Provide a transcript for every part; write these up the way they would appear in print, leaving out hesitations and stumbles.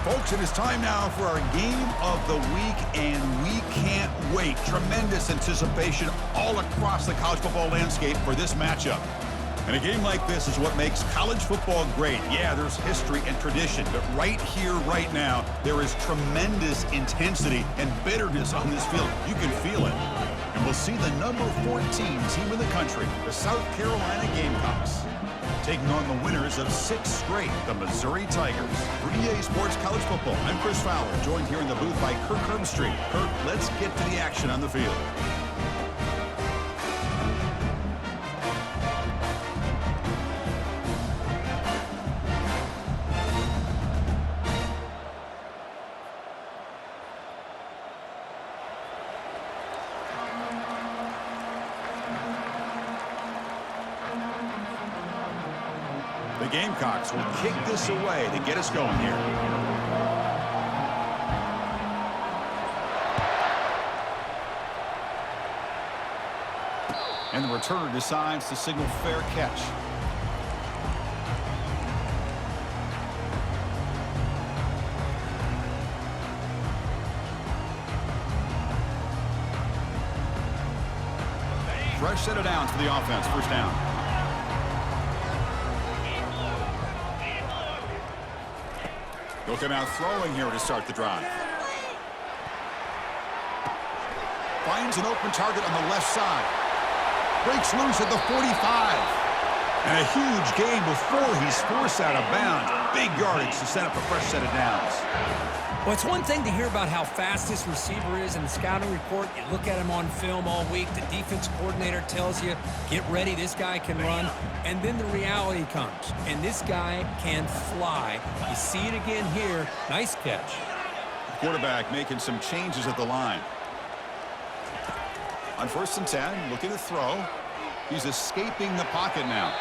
Folks, it is time now for our game of the week, and we can't wait. Tremendous anticipation all across the college football landscape for this matchup. And a game like this is what makes college football great. Yeah, there's history and tradition, but right here, right now, there is tremendous intensity and bitterness on this field. You can feel it. And we'll see the number 14 team in the country, the South Carolina Gamecocks, taking on the winners of 6 straight, the Missouri Tigers. For EA Sports College Football, I'm Chris Fowler, joined here in the booth by Kirk Herbstreit. Kirk, let's get to the action on the field. The Gamecocks will kick this away to get us going here. And the returner decides to signal fair catch. Fresh set of downs for the offense, first down. They'll come out throwing here to start the drive. Finds an open target on the left side. Breaks loose at the 45. And a huge gain before he's forced out of bounds. Big yardage to set up a fresh set of downs. Well, it's one thing to hear about how fast this receiver is in the scouting report. You look at him on film all week. The defense coordinator tells you, get ready, this guy can run. And then the reality comes, and this guy can fly. You see it again here. Nice catch. The quarterback making some changes at the line. On 1st and 10, looking to throw. He's escaping the pocket now.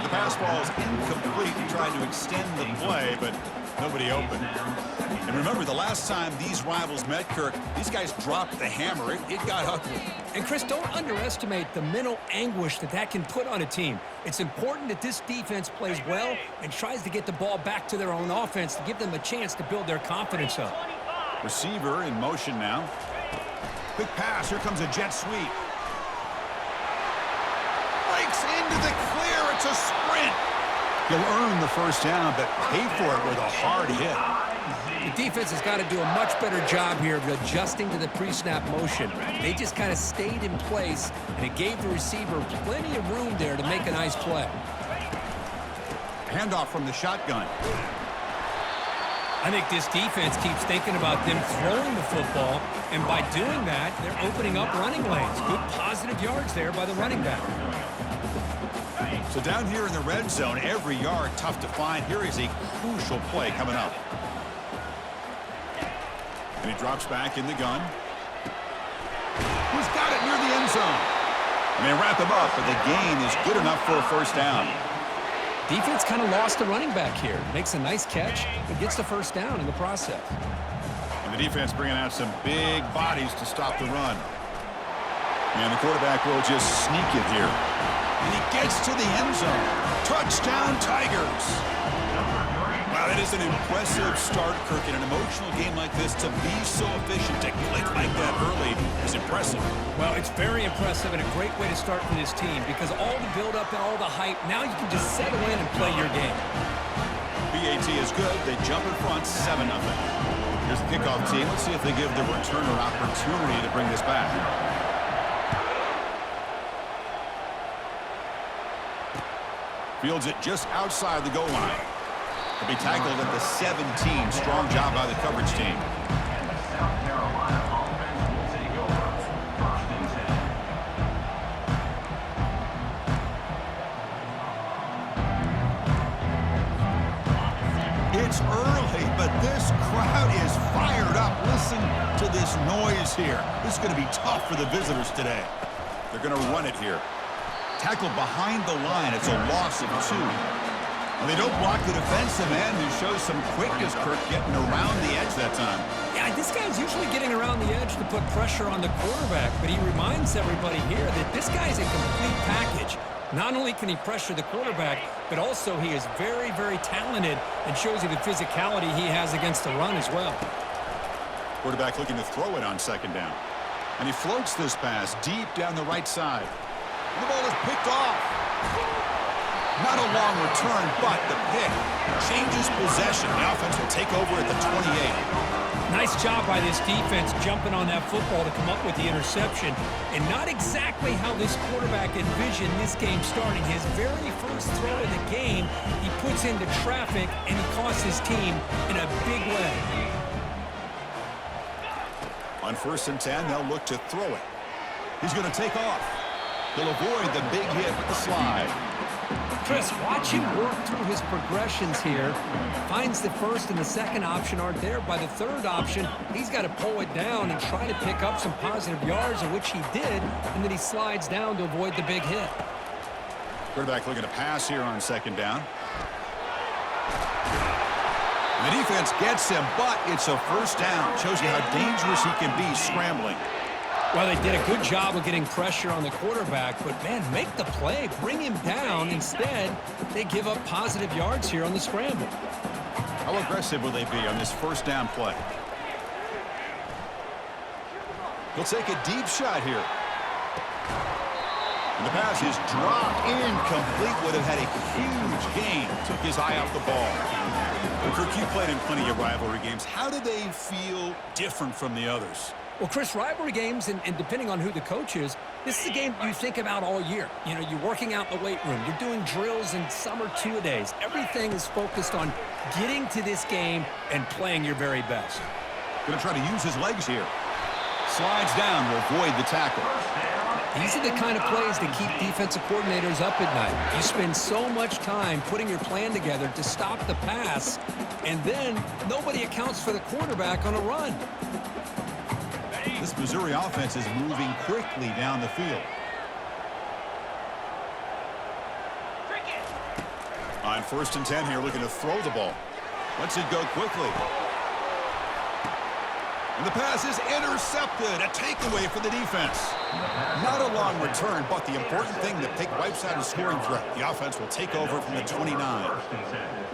The pass ball is incomplete. He tried to extend the play, but nobody open. And remember, the last time these rivals met, Kirk, these guys dropped the hammer. It got ugly. And, Chris, don't underestimate the mental anguish that can put on a team. It's important that this defense plays well and tries to get the ball back to their own offense to give them a chance to build their confidence up. Receiver in motion now. Quick pass. Here comes a jet sweep. Breaks into the clear. It's a sprint. He'll earn the first down, but pay for it with a hard hit. The defense has got to do a much better job here of adjusting to the pre-snap motion. They just kind of stayed in place, and it gave the receiver plenty of room there to make a nice play. Handoff from the shotgun. I think this defense keeps thinking about them throwing the football, and by doing that, they're opening up running lanes. Good positive yards there by the running back. So down here in the red zone, every yard tough to find. Here is a crucial play coming up. And he drops back in the gun. Who's got it near the end zone? And they wrap him up, but the gain is good enough for a first down. Defense kind of lost the running back here. Makes a nice catch, but gets the first down in the process. And the defense bringing out some big bodies to stop the run. And the quarterback will just sneak it here. And he gets to the end zone. Touchdown, Tigers. Wow, that is an impressive start, Kirk. In an emotional game like this, to be so efficient, to click like that early is impressive. Well, it's very impressive and a great way to start for this team because all the build-up and all the hype, now you can just settle in and play your game. BAT is good. They jump in front, 7-0. Here's the kickoff team. Let's see if they give the returner opportunity to bring this back. Fields it just outside the goal line. To be tackled at the 17. Strong job by the coverage team. It's early, but this crowd is fired up. Listen to this noise here. This is going to be tough for the visitors today. They're going to run it here. Tackled behind the line. It's a loss of 2. Well, they don't block the defensive end, who shows some quickness, Kirk, getting around the edge that time. Yeah, this guy's usually getting around the edge to put pressure on the quarterback, but he reminds everybody here that this guy's a complete package. Not only can he pressure the quarterback, but also he is very, very talented and shows you the physicality he has against the run as well. Quarterback looking to throw it on second down. And he floats this pass deep down the right side. The ball is picked off. Not a long return, but the pick changes possession. The offense will take over at the 28. Nice job by this defense jumping on that football to come up with the interception. And not exactly how this quarterback envisioned this game starting. His very first throw of the game, he puts into traffic, and he costs his team in a big way. On 1st and 10, they'll look to throw it. He's going to take off. He'll avoid the big hit with the slide. Chris, watch him work through his progressions here. Finds the first and the second option aren't there. By the third option, he's got to pull it down and try to pick up some positive yards, of which he did, and then he slides down to avoid the big hit. Quarterback looking to pass here on second down. The defense gets him, but it's a first down. Shows you how dangerous he can be scrambling. Well, they did a good job of getting pressure on the quarterback, but, man, make the play. Bring him down. Instead, they give up positive yards here on the scramble. How aggressive will they be on this first down play? He'll take a deep shot here. And the pass is dropped incomplete. Would have had a huge gain. Took his eye off the ball. Well, Kirk, you played in plenty of rivalry games. How do they feel different from the others? Well, Chris, rivalry games, and depending on who the coach is, this is a game you think about all year. You know, you're working out in the weight room. You're doing drills in summer two-a-days. Everything is focused on getting to this game and playing your very best. Going to try to use his legs here. Slides down to avoid the tackle. These are the kind of plays that keep defensive coordinators up at night. You spend so much time putting your plan together to stop the pass, and then nobody accounts for the quarterback on a run. This Missouri offense is moving quickly down the field. On 1st and 10 here, looking to throw the ball. Lets it go quickly. And the pass is intercepted. A takeaway for the defense. Not a long return, but the important thing, the pick wipes out a scoring threat. The offense will take over from the 29.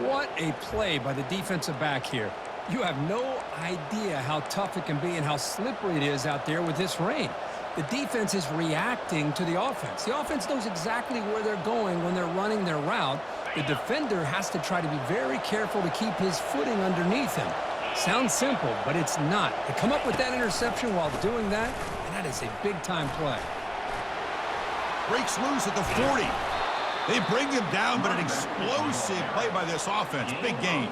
What a play by the defensive back here. You have no idea how tough it can be and how slippery it is out there with this rain. The defense is reacting to the offense. The offense knows exactly where they're going when they're running their route. The defender has to try to be very careful to keep his footing underneath him. Sounds simple, but it's not. To come up with that interception while doing that, and that is a big-time play. Breaks loose at the 40. They bring him down, but an explosive play by this offense. Big gain.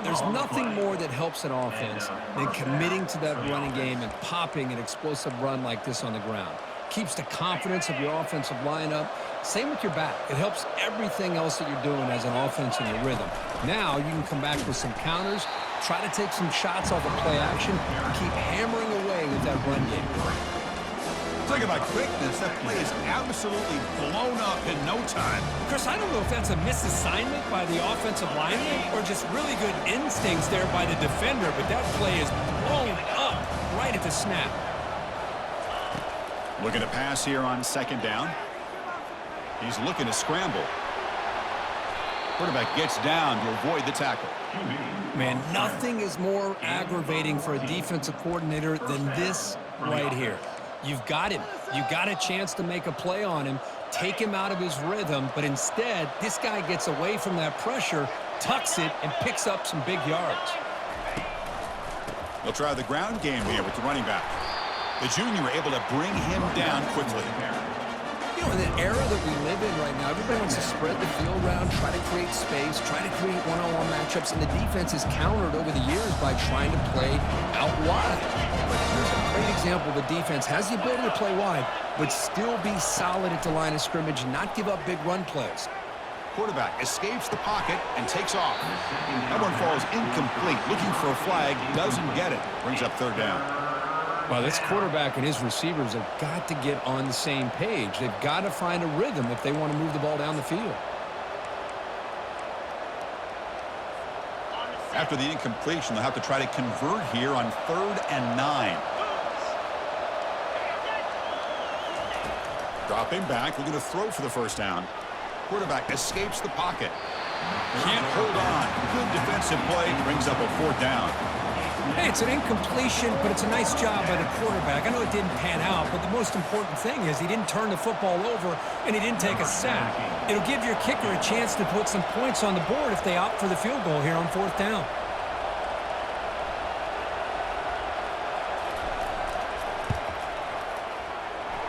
There's nothing more that helps an offense than committing to that running game and popping an explosive run like this on the ground. Keeps the confidence of your offensive lineup. Same with your back. It helps everything else that you're doing as an offense in your rhythm. Now you can come back with some counters, try to take some shots off of play action, and keep hammering away with that run game. Talk about quickness. That play is absolutely blown up in no time. Chris, I don't know if that's a misassignment by the offensive lineman or just really good instincts there by the defender, but that play is blown up right at the snap. Looking to pass here on second down. He's looking to scramble. Quarterback gets down to avoid the tackle. Man, nothing is more aggravating for a defensive coordinator than this right here. You've got him. You've got a chance to make a play on him, take him out of his rhythm, but instead, this guy gets away from that pressure, tucks it, and picks up some big yards. They'll try the ground game here with the running back. The junior able to bring him down quickly. You know, in the era that we live in right now, everybody wants to spread the field around, try to create space, try to create one-on-one matchups, and the defense is countered over the years by trying to play out wide. But here's a great example. The defense has the ability to play wide, but still be solid at the line of scrimmage, not give up big run plays. Quarterback escapes the pocket and takes off. That one falls incomplete. Looking for a flag, doesn't get it. Brings up third down. Well, this quarterback and his receivers have got to get on the same page. They've got to find a rhythm if they want to move the ball down the field. After the incompletion, they'll have to try to convert here on 3rd and 9. Dropping back, looking to throw for the first down. Quarterback escapes the pocket. Can't hold on. Good defensive play. Brings up a 4th down. Hey, it's an incompletion, but it's a nice job by the quarterback. I know it didn't pan out, but the most important thing is he didn't turn the football over and he didn't take a sack. It'll give your kicker a chance to put some points on the board if they opt for the field goal here on 4th down.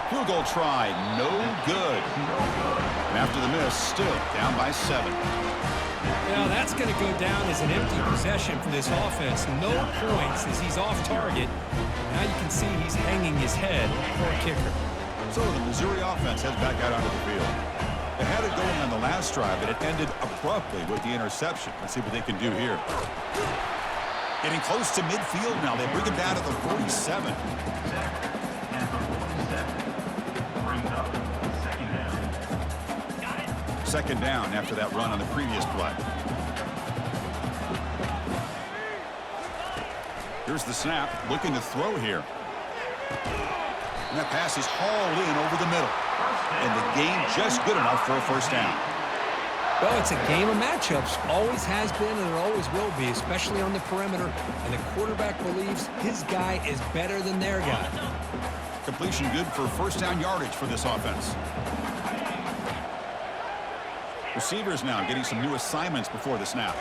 Field goal try, no good. And after the miss, still down by 7. Now that's going to go down as an empty possession for this offense. No points as he's off target. Now you can see he's hanging his head. Poor kicker. So the Missouri offense heads back out onto the field. They had it going on the last drive, but it ended abruptly with the interception. Let's see what they can do here. Getting close to midfield now. They bring it down to the 47. Second down after that run on the previous play. Here's the snap, looking to throw here. And that pass is hauled in over the middle. And the gain just good enough for a first down. Well, it's a game of matchups. Always has been and it always will be, especially on the perimeter. And the quarterback believes his guy is better than their guy. Completion good for first down yardage for this offense. Receivers now getting some new assignments before the snap.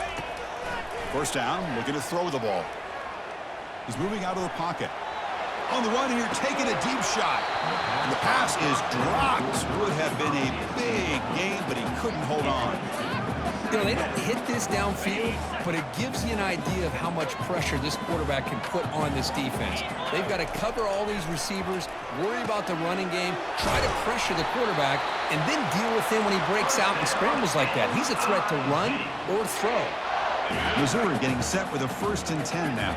First down, looking to throw the ball. He's moving out of the pocket. On the run here, taking a deep shot. And the pass is dropped. Would have been a big gain, but he couldn't hold on. You know, they don't hit this downfield, but it gives you an idea of how much pressure this quarterback can put on this defense. They've got to cover all these receivers, worry about the running game, try to pressure the quarterback, and then deal with him when he breaks out and scrambles like that. He's a threat to run or throw. Missouri getting set with a 1st and 10 now.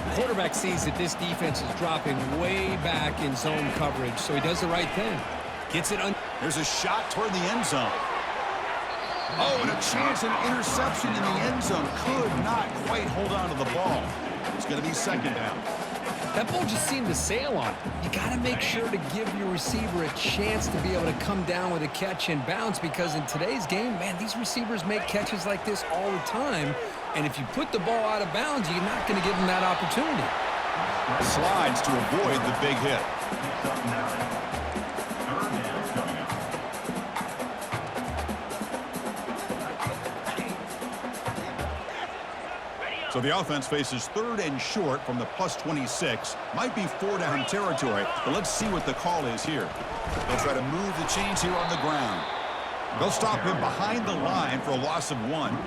The quarterback sees that this defense is dropping way back in zone coverage, so he does the right thing. Gets it on. There's a shot toward the end zone. Oh, and a chance, an interception in the end zone. Could not quite hold on to the ball. It's going to be second down. That ball just seemed to sail on it. You got to make sure to give your receiver a chance to be able to come down with a catch and bounce, because in today's game, man, these receivers make catches like this all the time. And if you put the ball out of bounds, you're not going to give them that opportunity. Slides to avoid the big hit. So the offense faces 3rd and short from the +26. Might be 4-down territory, but let's see what the call is here. They'll try to move the chains here on the ground. They'll stop him behind the line for a loss of 1.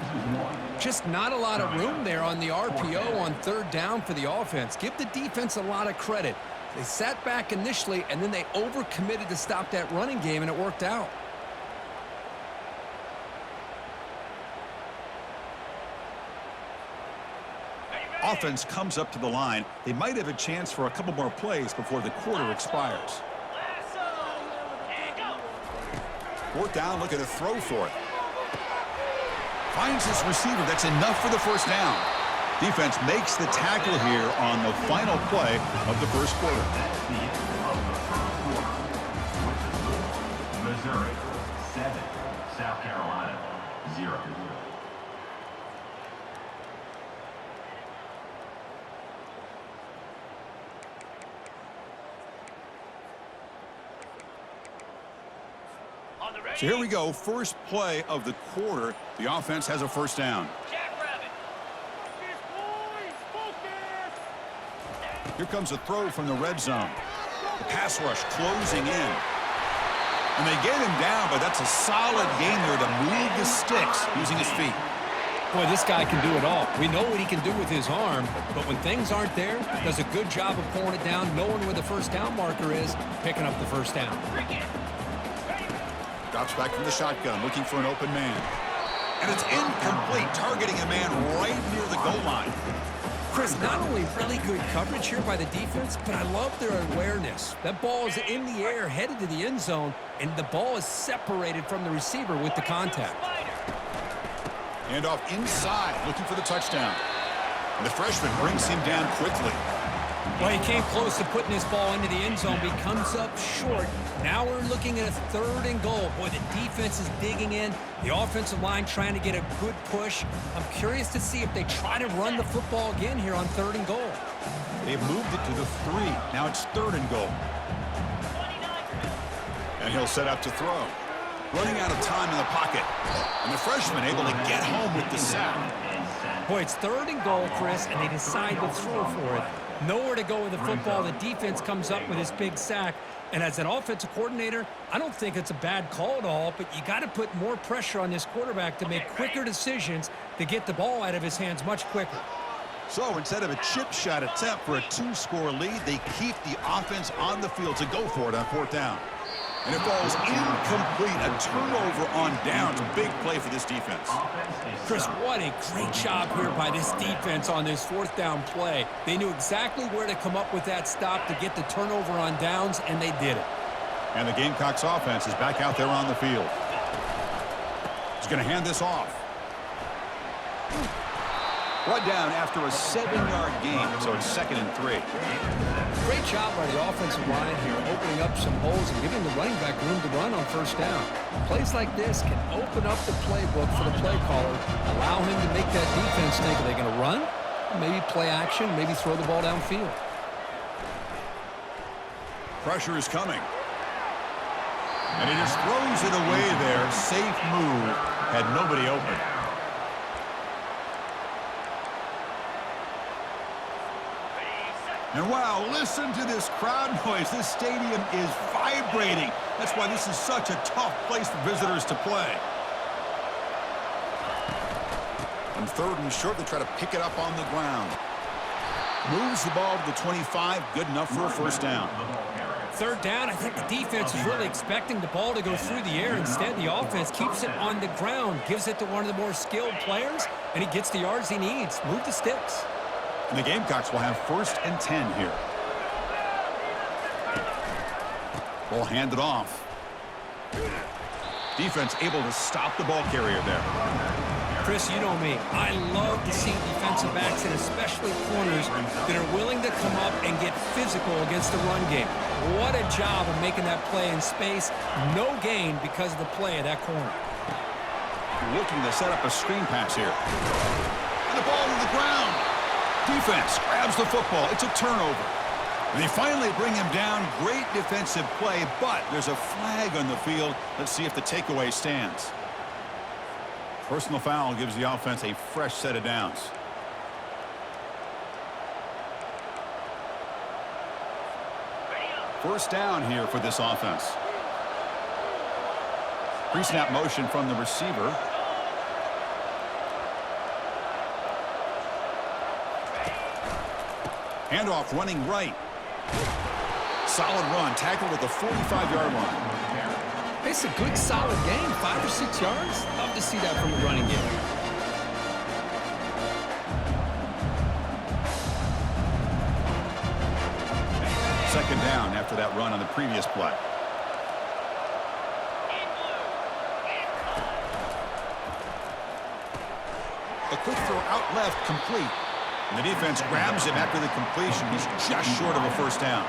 Just not a lot of room there on the RPO on 3rd down for the offense. Give the defense a lot of credit. They sat back initially, and then they overcommitted to stop that running game, and it worked out. Offense comes up to the line. They might have a chance for a couple more plays before the quarter expires. 4th down, looking to throw for it. Finds his receiver. That's enough for the first down. Defense makes the tackle here on the final play of the first quarter. Missouri 7, South Carolina 0. So here we go, first play of the quarter. The offense has a first down. Here comes a throw from the red zone. The pass rush closing in. And they get him down, but that's a solid game there to move the sticks using his feet. Boy, this guy can do it all. We know what he can do with his arm, but when things aren't there, does a good job of pulling it down, knowing where the first down marker is, picking up the first down. Drops back from the shotgun, looking for an open man. And it's incomplete, targeting a man right near the goal line. Chris, not only really good coverage here by the defense, but I love their awareness. That ball is in the air, headed to the end zone, and the ball is separated from the receiver with the contact. Hand off inside, looking for the touchdown. And the freshman brings him down quickly. Well, he came close to putting this ball into the end zone, but he comes up short. Now we're looking at a 3rd and goal. Boy, the defense is digging in. The offensive line trying to get a good push. I'm curious to see if they try to run the football again here on 3rd and goal. They've moved it to the 3. Now it's 3rd and goal. And he'll set up to throw. Running out of time in the pocket. And the freshman able to get home with the sack. Boy, it's 3rd and goal, Chris, and they decide to throw for it. Nowhere to go with the football. The defense comes up with this big sack. And as an offensive coordinator, I don't think it's a bad call at all, but you got to put more pressure on this quarterback to make quicker decisions to get the ball out of his hands much quicker. So instead of a chip shot attempt for a 2-score lead, they keep the offense on the field to go for it on 4th down. And it falls incomplete. A turnover on downs. Big play for this defense. Chris, what a great job here by this defense on this 4th down play. They knew exactly where to come up with that stop to get the turnover on downs, and they did it. And the Gamecocks offense is back out there on the field. He's going to hand this off. Brought down after a 7-yard gain, so it's 2nd and 3. Great job by the offensive line here, opening up some holes and giving the running back room to run on 1st down. Plays like this can open up the playbook for the play caller, allow him to make that defense think, are they going to run? Maybe play action, maybe throw the ball downfield. Pressure is coming. And he just throws it away there. Safe move. Had nobody open. And wow, listen to this crowd noise. This stadium is vibrating. That's why this is such a tough place for visitors to play. On 3rd and short, they try to pick it up on the ground. Moves the ball to the 25. Good enough for a 1st down. 3rd down, I think the defense is really expecting the ball to go through the air. Instead, the offense keeps it on the ground, gives it to one of the more skilled players, and he gets the yards he needs. Move the sticks. And the Gamecocks will have 1st and 10 here. Ball handed off. Defense able to stop the ball carrier there. Chris, you know me. I love to see defensive backs, and especially corners, that are willing to come up and get physical against the run game. What a job of making that play in space. No gain because of the play of that corner. Looking to set up a screen pass here. And the ball to the ground. Defense grabs the football. It's a turnover. And they finally bring him down. Great defensive play, but there's a flag on the field. Let's see if the takeaway stands. Personal foul gives the offense a fresh set of downs. First down here for this offense. Pre-snap motion from the receiver. Handoff running right. Solid run. Tackled at the 45-yard line. It's a good, solid gain. 5 or 6 yards. Love to see that from a running game. Second down after that run on the previous play. A quick throw out left, complete. And the defense grabs him after the completion. He's just short of a 1st down.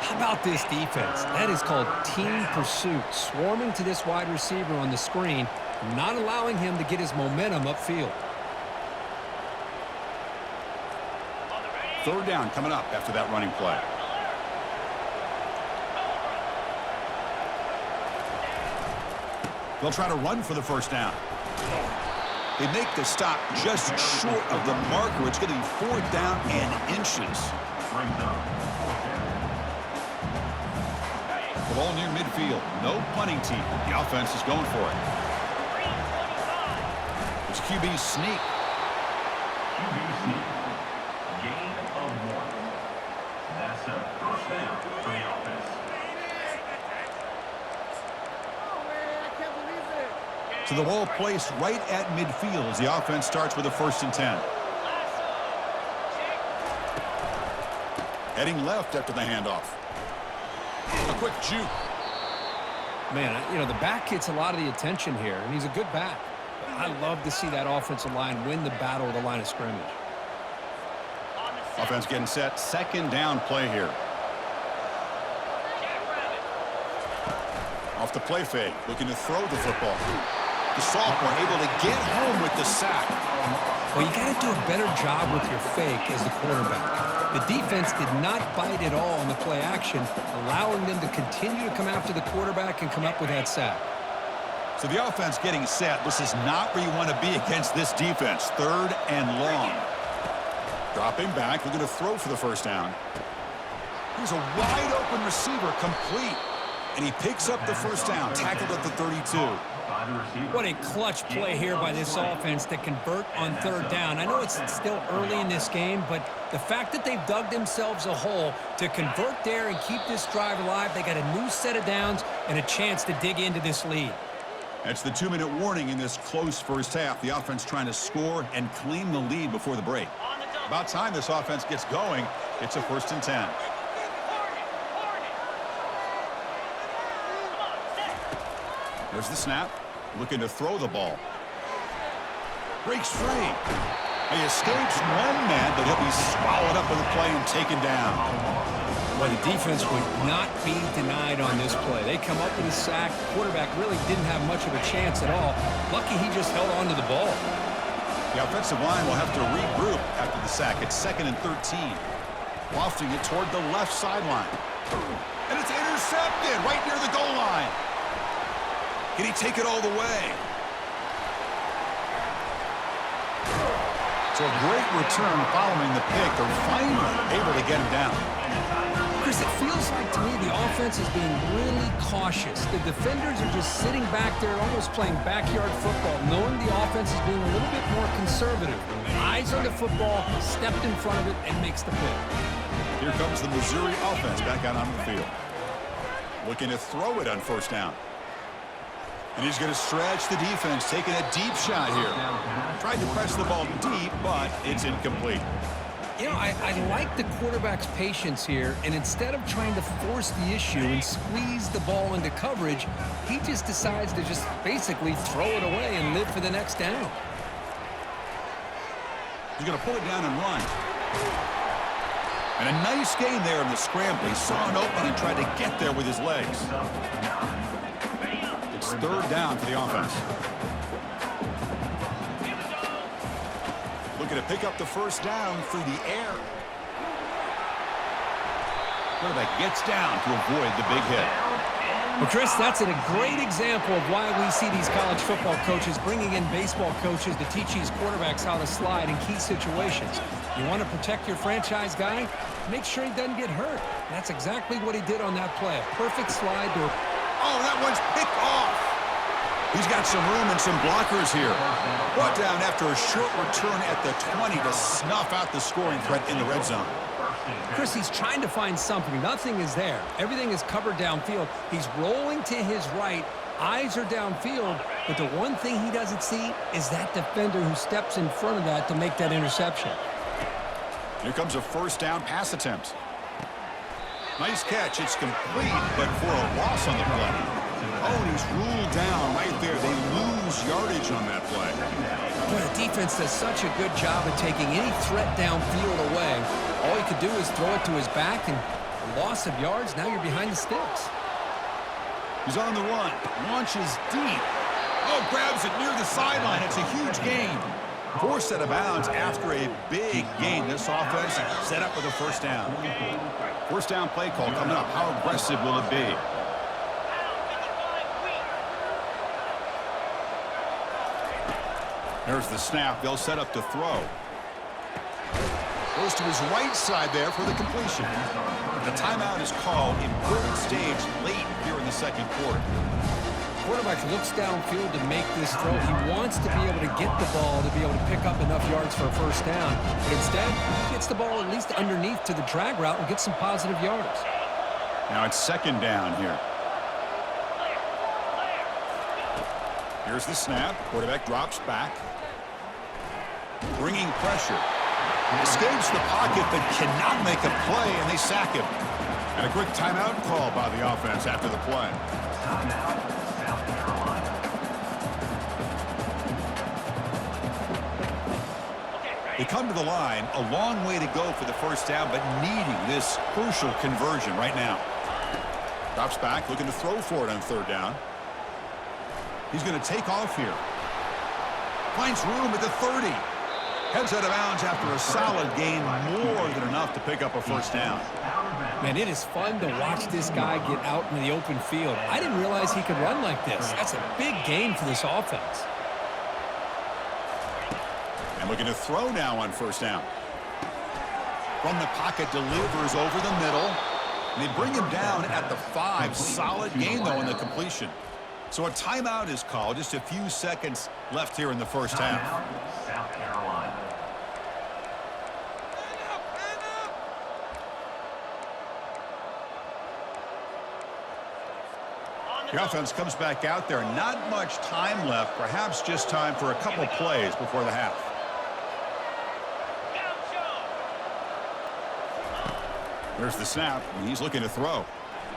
How about this defense? That is called team pursuit. Swarming to this wide receiver on the screen, not allowing him to get his momentum upfield. 3rd down coming up after that running play. They'll try to run for the 1st down. They make the stop just short of the marker. It's going to be 4th down and inches. The ball near midfield. No punting team. The offense is going for it. It's QB sneak. QB sneak. Gain of 1. That's a 1st down for the offense. So the ball placed right at midfield as the offense starts with a 1st and 10. Heading left after the handoff. A quick juke. Man, you know, the back gets a lot of the attention here, and he's a good back. But I love to see that offensive line win the battle of the line of scrimmage. Offense getting set. Second down play here. Off the play fake. Looking to throw the football. The sophomore able to get home with the sack. Well, you got to do a better job with your fake as the quarterback. The defense did not bite at all on the play action, allowing them to continue to come after the quarterback and come up with that sack. So the offense getting set. This is not where you want to be against this defense. Third and long. Dropping back. Looking to throw for the first down. Here's a wide open receiver complete. And he picks up the first down. Tackled at the 32. What a clutch play here by this offense to convert on third down. I know it's still early in this game, but the fact that they've dug themselves a hole to convert there and keep this drive alive, they got a new set of downs and a chance to dig into this lead. That's the 2-minute warning in this close first half. The offense trying to score and claim the lead before the break. About time this offense gets going. It's a 1st and 10. There's the snap. Looking to throw the ball. Breaks free. He escapes one man, but he'll be swallowed up in the play and taken down. Well, the defense would not be denied on this play. They come up with a sack. The quarterback really didn't have much of a chance at all. Lucky he just held on to the ball. The offensive line will have to regroup after the sack. It's 2nd and 13. Lofting it toward the left sideline. And it's intercepted right near the goal line. Can he take it all the way? So a great return following the pick. They're finally able to get him down. Chris, it feels like to me the offense is being really cautious. The defenders are just sitting back there almost playing backyard football, knowing the offense is being a little bit more conservative. Eyes on the football, stepped in front of it, and makes the pick. Here comes the Missouri offense back out on the field. Looking to throw it on first down. And he's going to stretch the defense, taking a deep shot here. Tried to press the ball deep, but it's incomplete. You know, I like the quarterback's patience here, and instead of trying to force the issue and squeeze the ball into coverage, he just decides to just basically throw it away and live for the next down. He's going to pull it down and run. And a nice gain there in the scramble. He saw an opening and tried to get there with his legs. It's third down for the offense. Looking to pick up the first down through the air. Quarterback gets down to avoid the big hit. Well, Chris, that's a great example of why we see these college football coaches bringing in baseball coaches to teach these quarterbacks how to slide in key situations. You want to protect your franchise guy? Make sure he doesn't get hurt. That's exactly what he did on that play. A perfect slide to... Oh, that one's picked off. He's got some room and some blockers here. Brought down after a short return at the 20 to snuff out the scoring threat in the red zone. Chris, he's trying to find something. Nothing is there. Everything is covered downfield. He's rolling to his right. Eyes are downfield. But the one thing he doesn't see is that defender who steps in front of that to make that interception. Here comes a first down pass attempt. Nice catch. It's complete, but for a loss on the play. Oh, and he's ruled down right there. They lose yardage on that play. Boy, the defense does such a good job of taking any threat downfield away. All he could do is throw it to his back, and a loss of yards, now you're behind the sticks. He's on the run. Launches deep. Oh, grabs it near the sideline. It's a huge gain. Forced out of bounds after a big gain. This offense set up with a first down. First down play call coming up. How aggressive will it be? There's the snap. They'll set up to throw. Goes to his right side there for the completion. The timeout is called. Important stage late here in the second quarter. Quarterback looks downfield to make this throw. He wants to be able to get the ball to be able to pick up enough yards for a first down. But instead, he gets the ball at least underneath to the drag route and gets some positive yards. Now it's second down here. Here's the snap. Quarterback drops back. Bringing pressure. Escapes the pocket but cannot make a play, and they sack him. And a quick timeout call by the offense after the play. Timeout, South Carolina. They come to the line, a long way to go for the first down, but needing this crucial conversion right now. Drops back, looking to throw for it on third down. He's going to take off here. Finds room at the 30. Heads out of bounds after a solid gain, more than enough to pick up a first down. Man, it is fun to watch this guy get out in the open field. I didn't realize he could run like this. That's a big gain for this offense. And looking to throw now on first down. From the pocket, delivers over the middle. And they bring him down at the 5. Solid gain, though, in the completion. So a timeout is called. Just a few seconds left here in the first half. South Carolina. The offense comes back out there. Not much time left. Perhaps just time for a couple plays before the half. There's the snap, and he's looking to throw.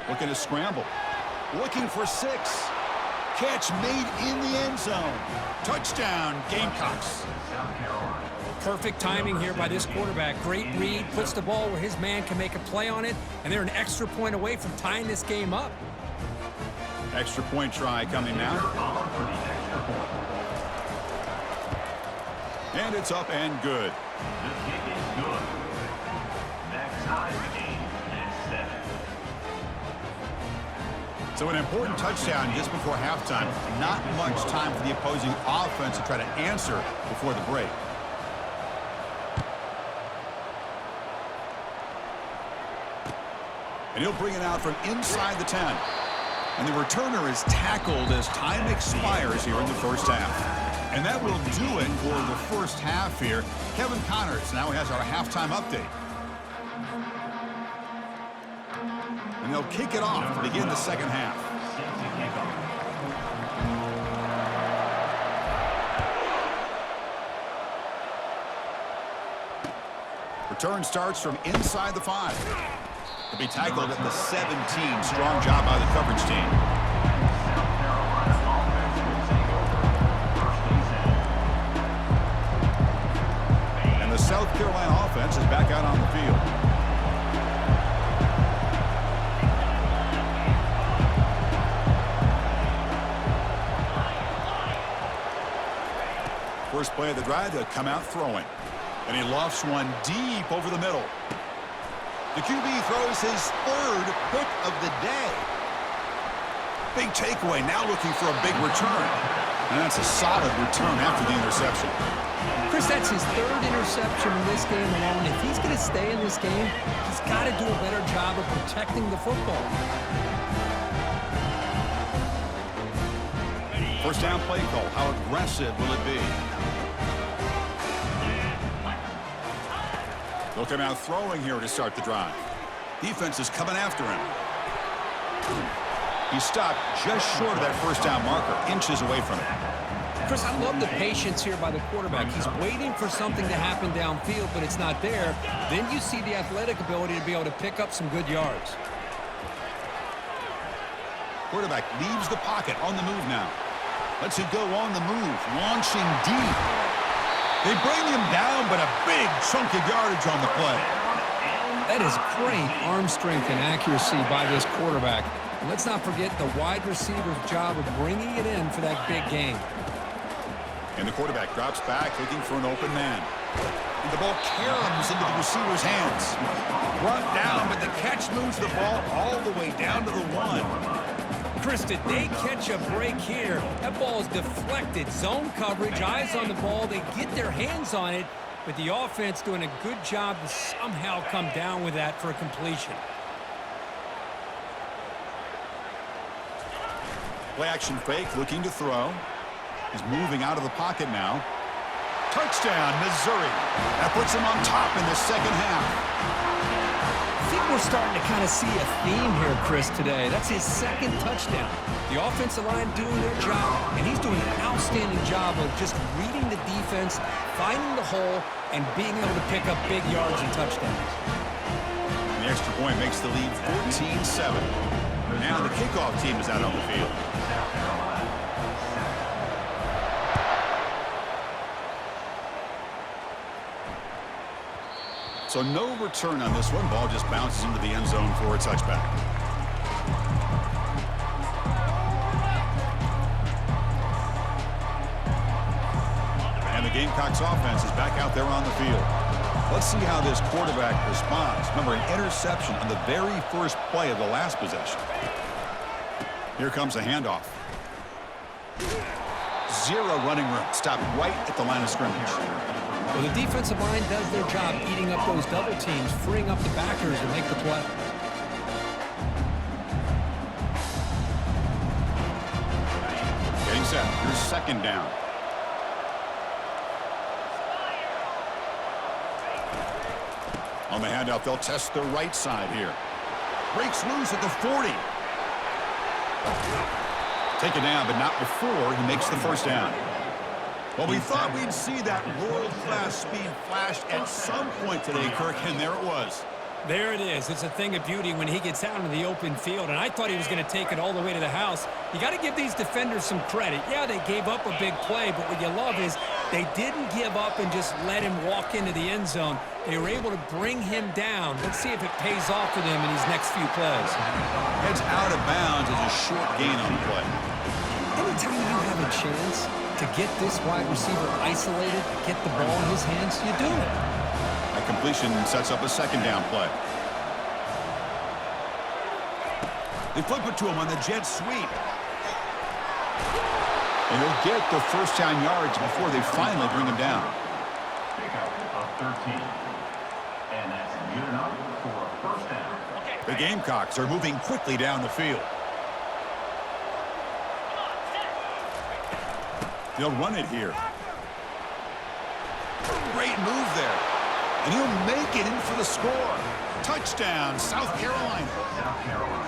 Looking to scramble. Looking for 6. Catch made in the end zone. Touchdown, Gamecocks. Perfect timing here by this quarterback. Great read, puts the ball where his man can make a play on it, and they're an extra point away from tying this game up. Extra point try coming now. And it's up and good. The kick is good. That ties the game at 7. So an important touchdown just before halftime. Not much time for the opposing offense to try to answer before the break. And he'll bring it out from inside the 10. And the returner is tackled as time expires here in the first half. And that will do it for the first half here. Kevin Connors now has our halftime update. And they'll kick it off to begin the second half. Return starts from inside the 5. To be tackled at the 17. Strong job by the coverage team. And the South Carolina offense is back out on the field. First play of the drive, they'll come out throwing. And he lofts one deep over the middle. The QB throws his 3rd pick of the day. Big takeaway, now looking for a big return. And that's a solid return after the interception. Chris, that's his 3rd interception in this game alone. If he's going to stay in this game, he's got to do a better job of protecting the football. First down play call. How aggressive will it be? They'll come out throwing here to start the drive. Defense is coming after him. He stopped just short of that first down marker, inches away from it. Chris, I love the patience here by the quarterback. He's waiting for something to happen downfield, but it's not there. Then you see the athletic ability to be able to pick up some good yards. Quarterback leaves the pocket on the move now. Lets it go on the move, launching deep. They bring him down, but a big chunk of yardage on the play. That is great arm strength and accuracy by this quarterback. And let's not forget the wide receiver's job of bringing it in for that big game. And the quarterback drops back, looking for an open man. And the ball caroms into the receiver's hands. Brought down, but the catch moves the ball all the way down to the 1. Chris, did they catch a break here? That ball is deflected. Zone coverage, eyes on the ball. They get their hands on it, but the offense doing a good job to somehow come down with that for a completion. Play action fake, looking to throw. He's moving out of the pocket now. Touchdown, Missouri. That puts him on top in the second half. I think we're starting to kind of see a theme here, Chris, today. That's his 2nd touchdown. The offensive line doing their job, and he's doing an outstanding job of just reading the defense, finding the hole, and being able to pick up big yards and touchdowns. The extra point makes the lead 14-7. Now the kickoff team is out on the field. So no return on this one. Ball just bounces into the end zone for a touchback. And the Gamecocks offense is back out there on the field. Let's see how this quarterback responds. Remember, an interception on the very first play of the last possession. Here comes a handoff. Zero running room. Stopped right at the line of scrimmage. Well, the defensive line does their job eating up those double teams, freeing up the backers to make the play. Getting set. Here's second down. On the handoff, they'll test the right side here. Breaks loose at the 40. Taken down, but not before he makes the first down. Well, we thought we'd see that world-class speed flash at some point today, Kirk, and there it was. There it is. It's a thing of beauty when he gets out into the open field, and I thought he was going to take it all the way to the house. You got to give these defenders some credit. Yeah, they gave up a big play, but what you love is they didn't give up and just let him walk into the end zone. They were able to bring him down. Let's see if it pays off for them in these next few plays. Heads out of bounds as a short gain on the play. Anytime you have a chance to get this wide receiver isolated, get the ball in his hands, you do it. A completion sets up a second down play. They flip it to him on the jet sweep. And he'll get the first down yards before they finally bring him down. Pickup of 13. And that's good enough for a first down. The Gamecocks are moving quickly down the field. They'll run it here. Great move there. And he'll make it in for the score. Touchdown, South Carolina. South Carolina.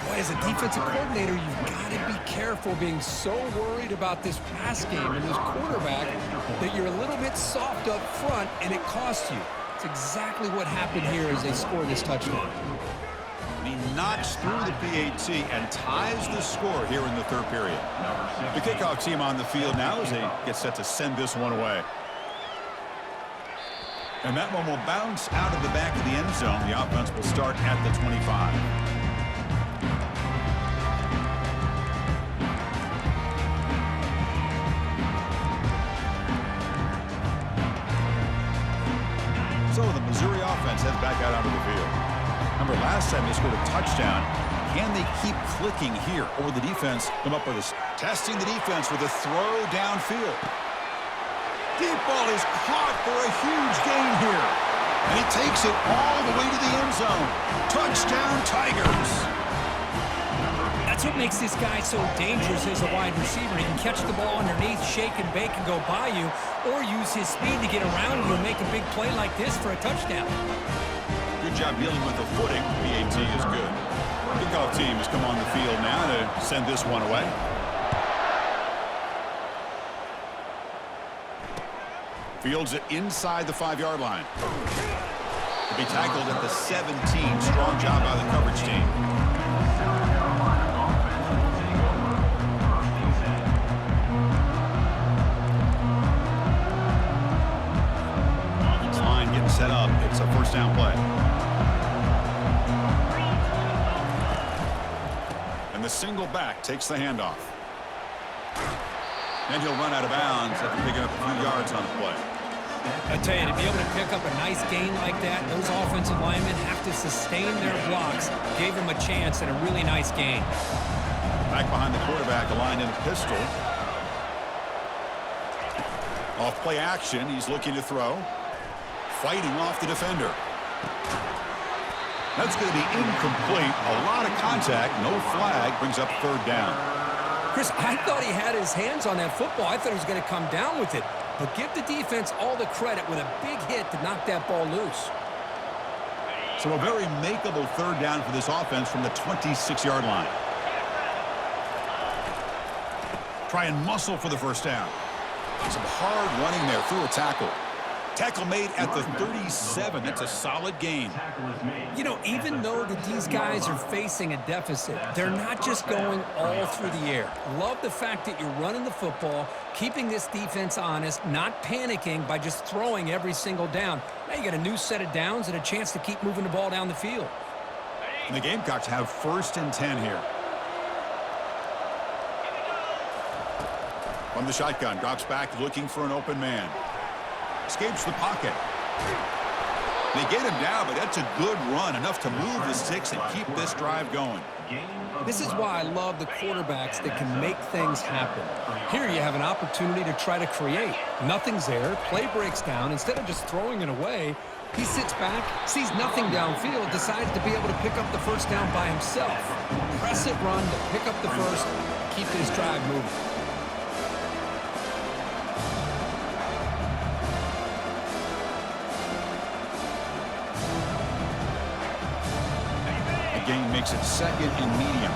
Boy, as a defensive coordinator, you've got to be careful being so worried about this pass game and this quarterback that you're a little bit soft up front and it costs you. It's exactly what happened here as they score this touchdown. He knocks through the PAT and ties the score here in the third period. The kickoff team on the field now as they get set to send this one away. And that one will bounce out of the back of the end zone. The offense will start at the 25. So the Missouri offense heads back out onto the field. Remember, last time they scored a touchdown. Can they keep clicking here? Or the defense come up with this? Testing the defense with a throw downfield. Deep ball is caught for a huge gain here. And he takes it all the way to the end zone. Touchdown, Tigers. That's what makes this guy so dangerous as a wide receiver. He can catch the ball underneath, shake and bake and go by you, or use his speed to get around you and make a big play like this for a touchdown. Good job dealing with the footing. PAT is good. Kickoff team has come on the field now to send this one away. Fields it inside the 5-yard line. To be tackled at the 17. Strong job by the coverage team. Offensive line getting set up. It's a first down play. And the single back takes the handoff. And he'll run out of bounds after picking up a few yards on the play. I tell you, to be able to pick up a nice gain like that, those offensive linemen have to sustain their blocks. Gave him a chance and a really nice gain. Back behind the quarterback, aligned in a pistol. Off play action, he's looking to throw. Fighting off the defender. That's going to be incomplete. A lot of contact, no flag, brings up third down. Chris, I thought he had his hands on that football. I thought he was going to come down with it. But give the defense all the credit with a big hit to knock that ball loose. So a very makeable third down for this offense from the 26-yard line. Try and muscle for the first down. Some hard running there through a tackle. Tackle made at the 37. That's a solid gain. Tackle is made. You know, even though that these guys are facing a deficit, they're not just going all through the air. Love the fact that you're running the football, keeping this defense honest, not panicking by just throwing every single down. Now you got a new set of downs and a chance to keep moving the ball down the field. And the Gamecocks have 1st and 10 here. From the shotgun, drops back looking for an open man. Escapes the pocket. They get him down, but that's a good run, enough to move the sticks and keep this drive going. This is why I love the quarterbacks that can make things happen. Here you have an opportunity to try to create. Nothing's there. Play breaks down. Instead of just throwing it away, he sits back, sees nothing downfield, decides to be able to pick up the first down by himself. Press it, run to pick up the first, keep this drive moving. Gain makes it 2nd and medium.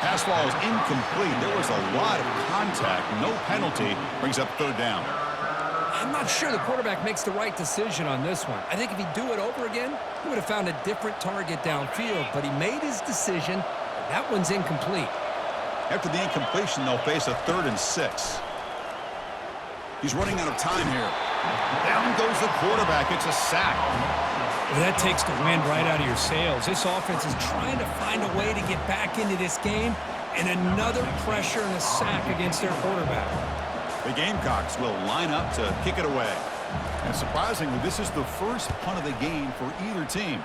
Pass ball is incomplete. There was a lot of contact. No penalty. Brings up 3rd down. I'm not sure the quarterback makes the right decision on this one. I think if he'd do it over again, he would have found a different target downfield, but he made his decision. That one's incomplete. After the incompletion, they'll face a 3rd and 6. He's running out of time here. Down goes the quarterback. It's a sack. Well, that takes the wind right out of your sails. This offense is trying to find a way to get back into this game, and another pressure and a sack against their quarterback. The Gamecocks will line up to kick it away. And surprisingly, this is the first punt of the game for either team.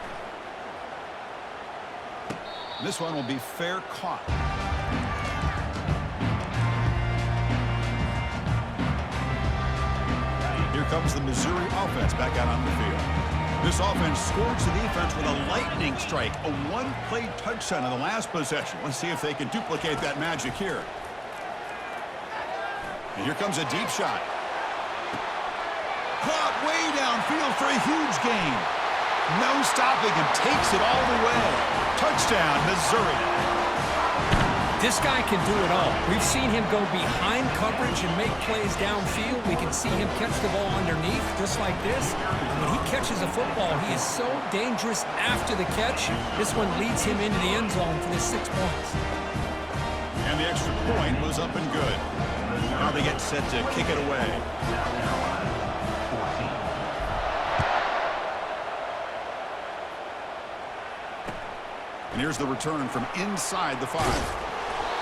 This one will be fair caught. Here comes the Missouri offense back out on the field. This offense scores the defense with a lightning strike, a one-play touchdown in the last possession. Let's see if they can duplicate that magic here. And here comes a deep shot. Caught way downfield for a huge gain. No stopping him, takes it all the way. Touchdown, Missouri. This guy can do it all. We've seen him go behind coverage and make plays downfield. We can see him catch the ball underneath, just like this. And when he catches a football, he is so dangerous after the catch. This one leads him into the end zone for the 6 points. And the extra point was up and good. Now they get set to kick it away. And here's the return from inside the 5.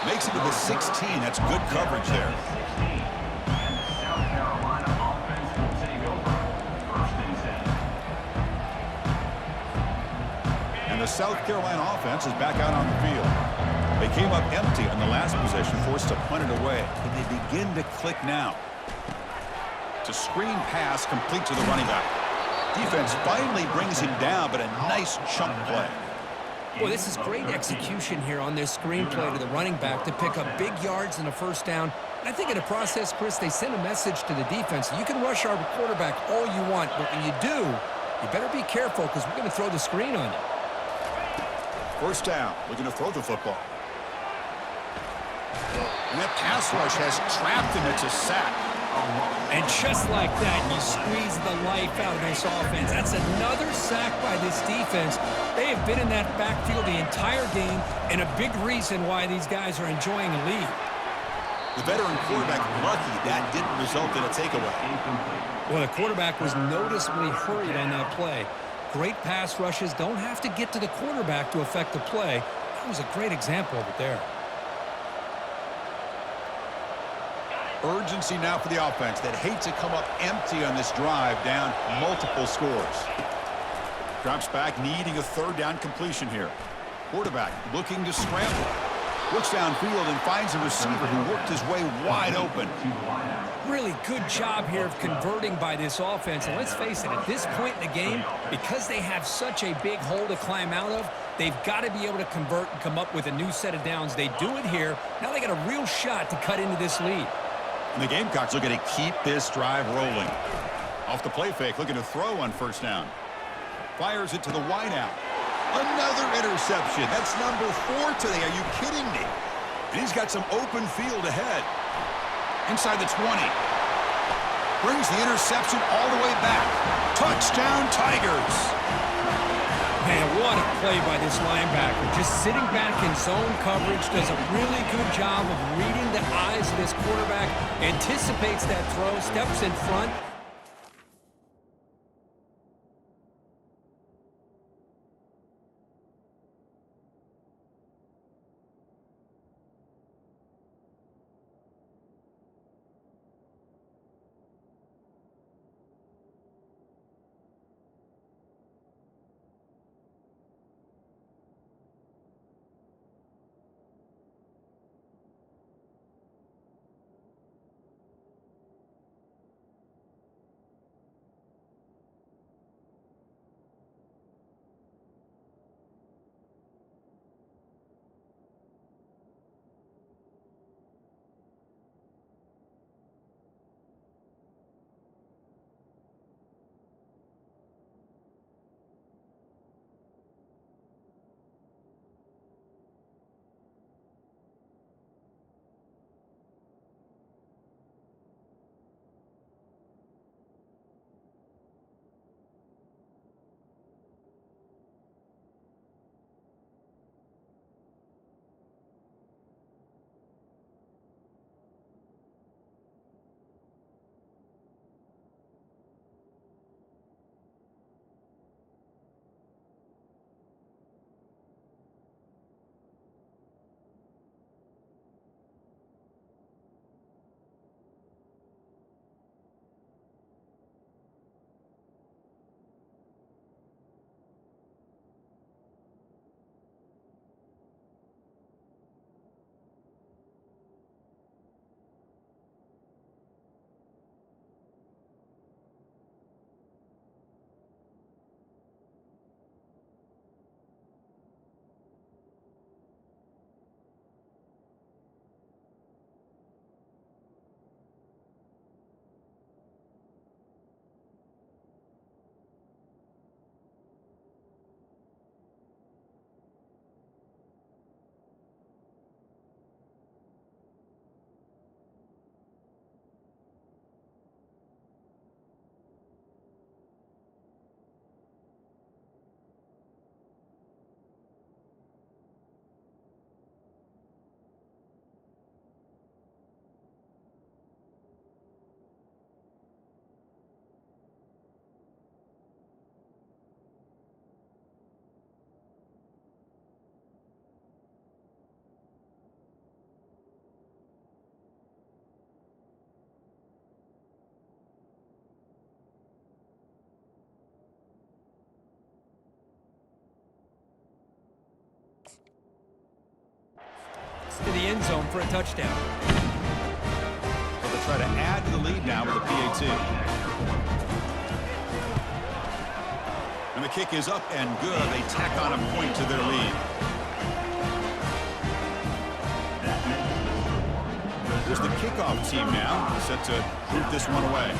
Makes it to the 16. That's good coverage there. South Carolina offense will take over. 1st and 10. And the South Carolina offense is back out on the field. They came up empty on the last possession, forced to punt it away. And they begin to click now. It's a screen pass complete to the running back. Defense finally brings him down, but a nice chunk play. Boy, this is great execution here on this screenplay to the running back to pick up big yards and a first down. And I think in the process, Chris, they send a message to the defense. You can rush our quarterback all you want, but when you do, you better be careful because we're going to throw the screen on you. 1st down, looking to throw the football. And that pass rush has trapped him. It's a sack. And just like that, you squeeze the life out of this offense. That's another sack by this defense. They have been in that backfield the entire game, and a big reason why these guys are enjoying a lead. The veteran quarterback lucky that didn't result in a takeaway. Well, the quarterback was noticeably hurried on that play. Great pass rushes don't have to get to the quarterback to affect the play. That was a great example of it there. Urgency now for the offense that hates to come up empty on this drive, down multiple scores. Drops back, needing a 3rd down completion here. Quarterback looking to scramble. Looks downfield and finds a receiver who worked his way wide open. Really good job here of converting by this offense. And let's face it, at this point in the game, because they have such a big hole to climb out of, they've got to be able to convert and come up with a new set of downs. They do it here. Now they got a real shot to cut into this lead. And the Gamecocks looking to keep this drive rolling. Off the play fake, looking to throw on 1st down. Fires it to the wideout. Another interception. That's number 4 today. Are you kidding me? And he's got some open field ahead. Inside the 20. Brings the interception all the way back. Touchdown, Tigers. Man, what a play by this linebacker. Just sitting back in zone coverage, does a really good job of reading the eyes of this quarterback, anticipates that throw, steps in front. To the end zone for a touchdown. So they'll try to add to the lead now with a PAT. And the kick is up and good. They tack on a point to their lead. There's the kickoff team now, set to root this one away.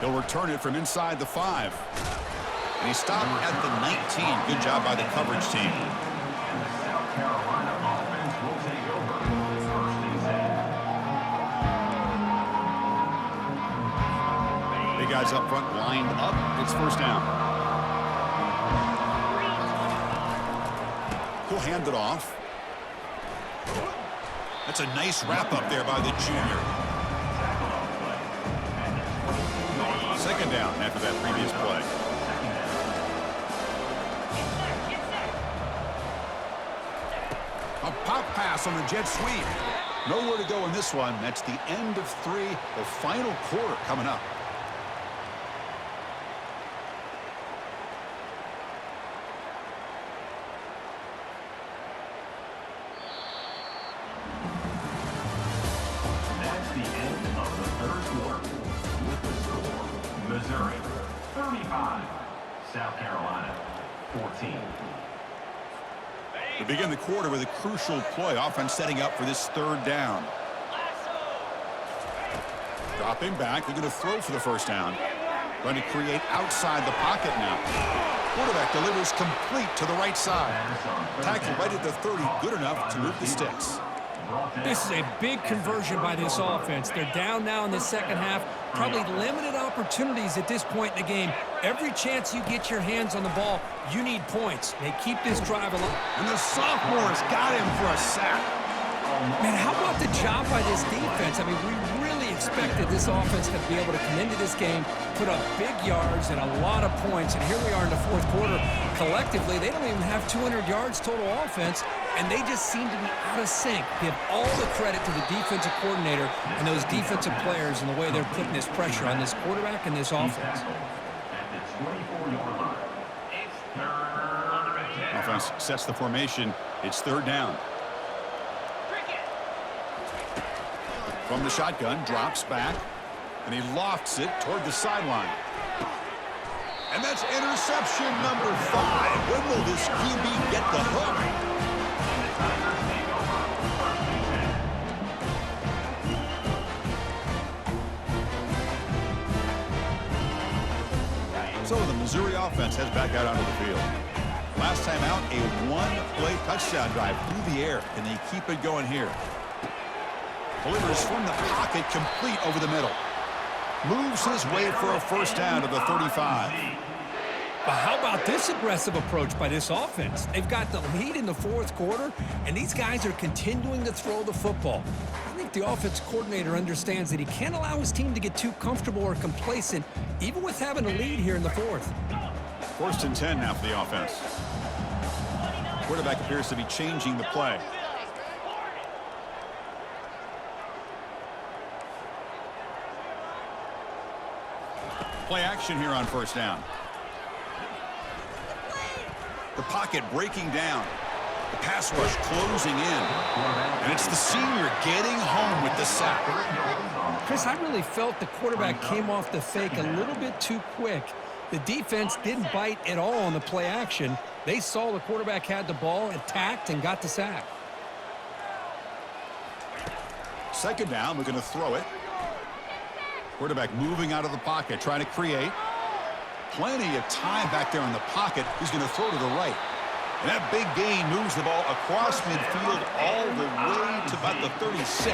He'll return it from inside the 5. And he stopped at the 19. Good job by the coverage team. And the South Carolina offense will take over. First and 10. Big guys up front lined up. It's first down. He'll hand it off. That's a nice wrap up there by the junior. Second down after that previous play. A pop pass on the jet sweep. Nowhere to go in this one. That's the end of 3, the final quarter coming up. That's the end of the third quarter. With the score, Missouri 35, South Carolina 14. We begin the quarter with a crucial play. Offense setting up for this third down. Dropping back. They're going to throw for the first down. Going to create outside the pocket now. Quarterback delivers complete to the right side. Tackle right at the 30, good enough to move the sticks. This is a big conversion by this offense. They're down now in the second half. Probably limited opportunities at this point in the game. Every chance you get your hands on the ball, you need points. They keep this drive alive. And the sophomore has got him for a sack. Man, how about the job by this defense? I mean, we really expected this offense to be able to come into this game, put up big yards and a lot of points, and here we are in the fourth quarter. Collectively, they don't even have 200 yards total offense, and they just seem to be out of sync. Give all the credit to the defensive coordinator and those defensive players and the way they're putting this pressure on this quarterback and this offense. Offense sets the formation. It's third down. From the shotgun, drops back, and he lofts it toward the sideline. And that's interception number 5. When will this QB get the hook? So the Missouri offense heads back out onto the field. Last time out, a one-play touchdown drive through the air. Can they keep it going here? Delivers from the pocket, complete over the middle. Moves his way for a first down to the 35. But how about this aggressive approach by this offense? They've got the lead in the fourth quarter, and these guys are continuing to throw the football. I think the offense coordinator understands that he can't allow his team to get too comfortable or complacent, even with having a lead here in the fourth. First and 10 now for the offense. Quarterback appears to be changing the play. Play action here on first down. The pocket breaking down. The pass rush closing in. And it's the senior getting home with the sack. Chris, I really felt the quarterback came off the fake a little bit too quick. The defense didn't bite at all on the play action. They saw the quarterback had the ball, attacked, and got the sack. Second down, we're going to throw it. Quarterback moving out of the pocket, trying to create. Plenty of time back there in the pocket. He's going to throw to the right. And that big gain moves the ball across midfield all the way to about the 36.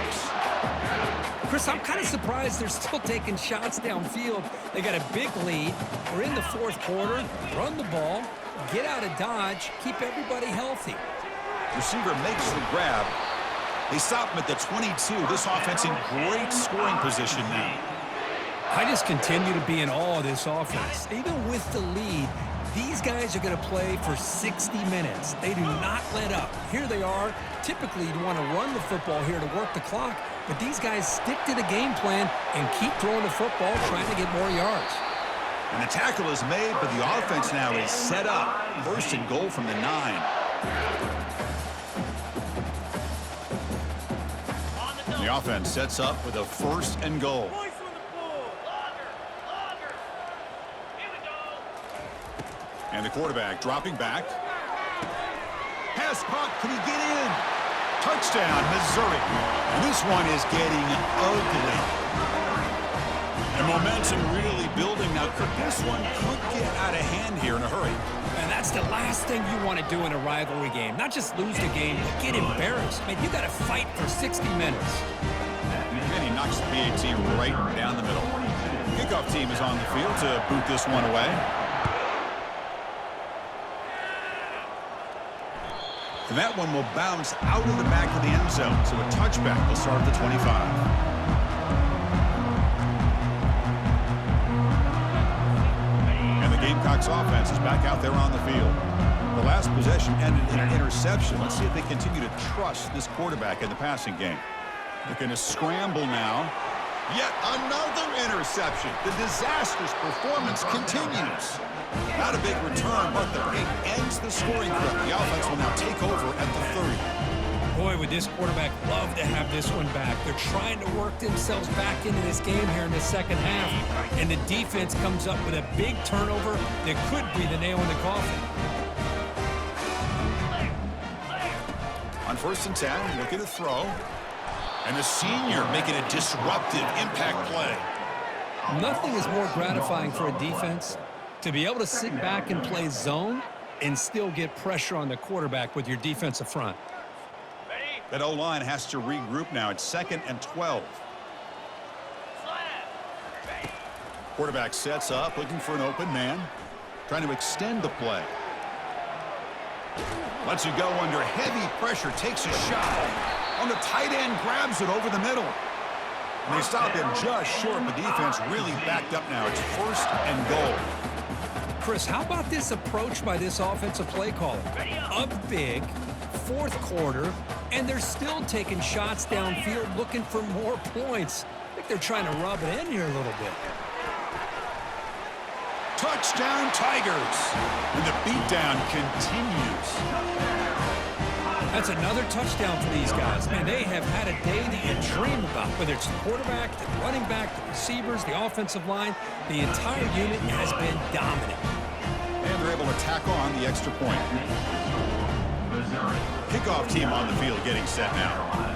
Chris, I'm kind of surprised they're still taking shots downfield. They got a big lead. We're in the fourth quarter. Run the ball. Get out of dodge. Keep everybody healthy. Receiver makes the grab. They stop him at the 22. This offense in great scoring position now. I just continue to be in awe of this offense. Even with the lead, these guys are going to play for 60 minutes. They do not let up. Here they are. Typically, you'd want to run the football here to work the clock, but these guys stick to the game plan and keep throwing the football, trying to get more yards. And the tackle is made, but the offense now is set up. First and goal from the 9. The offense sets up with a first and goal. And the quarterback dropping back. Pass caught. Can he get in? Touchdown, Missouri. And this one is getting ugly. And momentum really building now. This one could get out of hand here in a hurry. And that's the last thing you want to do in a rivalry game. Not just lose the game, but get embarrassed. Man, you got to fight for 60 minutes. And he knocks the PAT right down the middle. Kickoff team is on the field to boot this one away. And that one will bounce out of the back of the end zone. So a touchback will start at the 25. And the Gamecocks offense is back out there on the field. The last possession ended in an interception. Let's see if they continue to trust this quarterback in the passing game. They're going to scramble now. Yet another interception. The disastrous performance continues. Not a big return, but the break ends the scoring threat. The offense will now take over at the 30. Boy, would this quarterback love to have this one back. They're trying to work themselves back into this game here in the second half. And the defense comes up with a big turnover that could be the nail in the coffin. On first and 10, looking to throw. And the senior making a disruptive impact play. Nothing is more gratifying for a defense To be able to sit back and play zone and still get pressure on the quarterback with your defensive front. That O-line has to regroup now. It's 2nd and 12. Quarterback sets up, looking for an open man. Trying to extend the play. Lets it go under heavy pressure. Takes a shot. On the tight end, grabs it over the middle. And they stop him just short. The defense really backed up now. It's 1st and goal. Chris, how about this approach by this offensive play caller? Up big, 4th quarter, and they're still taking shots downfield looking for more points. I think they're trying to rub it in here a little bit. Touchdown, Tigers. And the beatdown continues. That's another touchdown for these guys. Man, they have had a day that you dream about, whether it's the quarterback, the running back, the receivers, the offensive line. The entire unit has been dominant. And they're able to tack on the extra point. Missouri. Kickoff team on the field getting set now.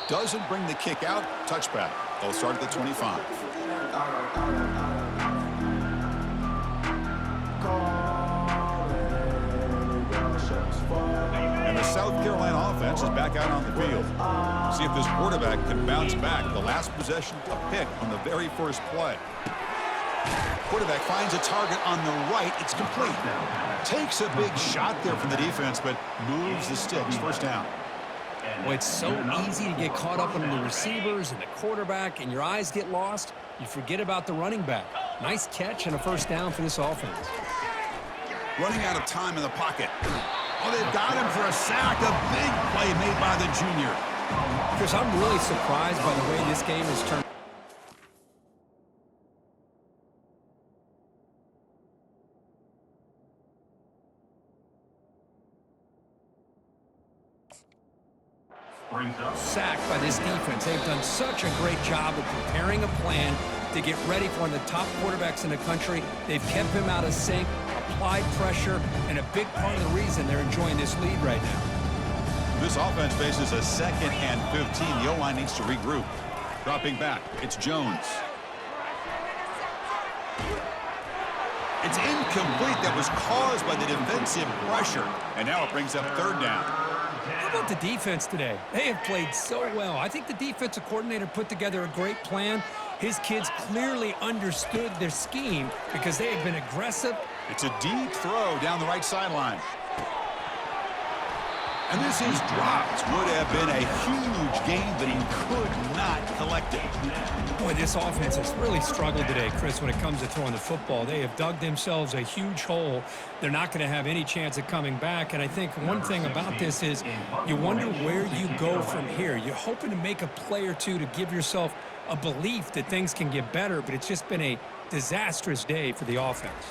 Doesn't bring the kick out. Touchback. They'll start at the 25. And the South Carolina offense is back out on the field. See if this quarterback can bounce back. The last possession, a pick on the very first play. Quarterback finds a target on the right. It's complete. Takes a big shot there from the defense, but moves the sticks. 1st down. Well, it's so easy to get caught up in the receivers and the quarterback, and your eyes get lost. You forget about the running back. Nice catch and a 1st down for this offense. Running out of time in the pocket. Oh, they've got him for a sack. A big play made by the junior. Chris, I'm really surprised by the way this game has turned. Sacked by this defense. They've done such a great job of preparing a plan to get ready for one of the top quarterbacks in the country. They've kept him out of sync, applied pressure, and a big part of the reason they're enjoying this lead right now. This offense faces a 2nd and 15. The O-line needs to regroup. Dropping back, it's Jones. It's incomplete. That was caused by the defensive pressure. And now it brings up 3rd down. How about the defense today? They have played so well. I think the defensive coordinator put together a great plan. His kids clearly understood their scheme because they have been aggressive. It's a deep throw down the right sideline. And this is dropped. Would have been a huge gain, but he could not collect it. Boy, this offense has really struggled today, Chris, when it comes to throwing the football. They have dug themselves a huge hole. They're not going to have any chance of coming back. And I think one thing about this is you wonder where you go from here. You're hoping to make a play or two to give yourself a belief that things can get better, but it's just been a disastrous day for the offense.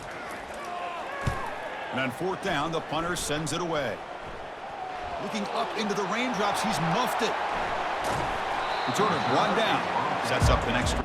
And on 4th down, the punter sends it away. Looking up into the raindrops, he's muffed it. Returner brought down. Sets up the next.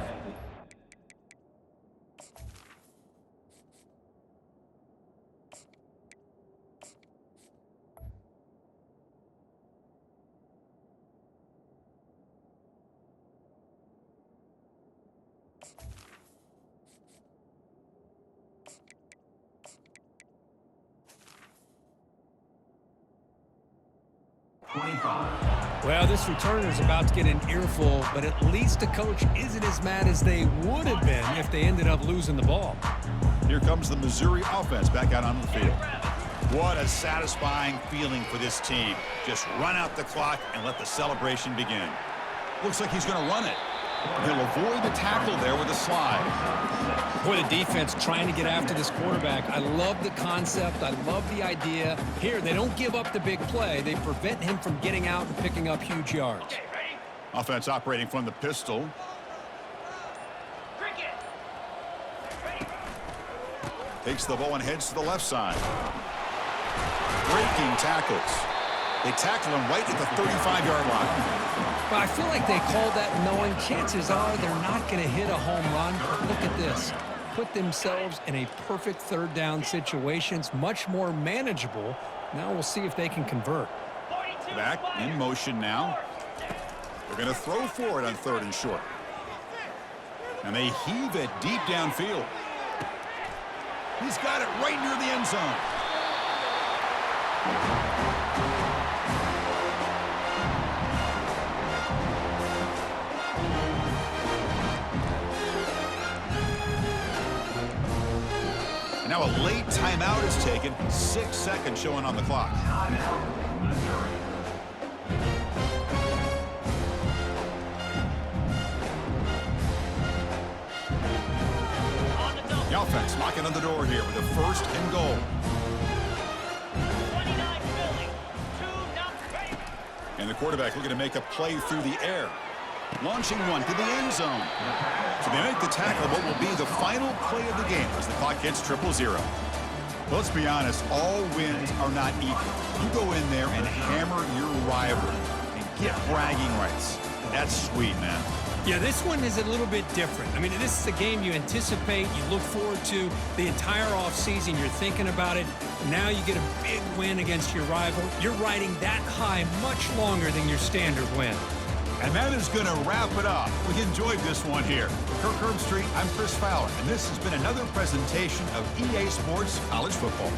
Well, this returner is about to get an earful, but at least the coach isn't as mad as they would have been if they ended up losing the ball. Here comes the Missouri offense back out on the field. What a satisfying feeling for this team. Just run out the clock and let the celebration begin. Looks like he's going to run it. He'll avoid the tackle there with a slide. Boy, the defense trying to get after this quarterback. I love the concept. I love the idea. Here, they don't give up the big play. They prevent him from getting out and picking up huge yards. Offense operating from the pistol. Takes the ball and heads to the left side. Breaking tackles. They tackle him right at the 35-yard line. But I feel like they called that knowing chances are they're not going to hit a home run. But look at this. Put themselves in a perfect 3rd down situations, much more manageable. Now we'll see if they can convert. Back in motion now. They're going to throw for it on 3rd and short. And they heave it deep downfield. He's got it right near the end zone. And now a late timeout is taken. 6 seconds showing on the clock. Timeout, Missouri. The offense knocking on the door here with a 1st and goal. 29 Philly, 2-0. And the quarterback looking to make a play through the air. Launching one to the end zone. So they make the tackle what will be the final play of the game as the clock hits 0-0. Well, let's be honest, all wins are not equal. You go in there and hammer your rival and get bragging rights. That's sweet, man. Yeah, this one is a little bit different. I mean, this is a game you anticipate, you look forward to the entire offseason. You're thinking about it. Now you get a big win against your rival. You're riding that high much longer than your standard win. And that is going to wrap it up. We enjoyed this one here. For Kirk Herbstreit, I'm Chris Fowler, and this has been another presentation of EA Sports College Football.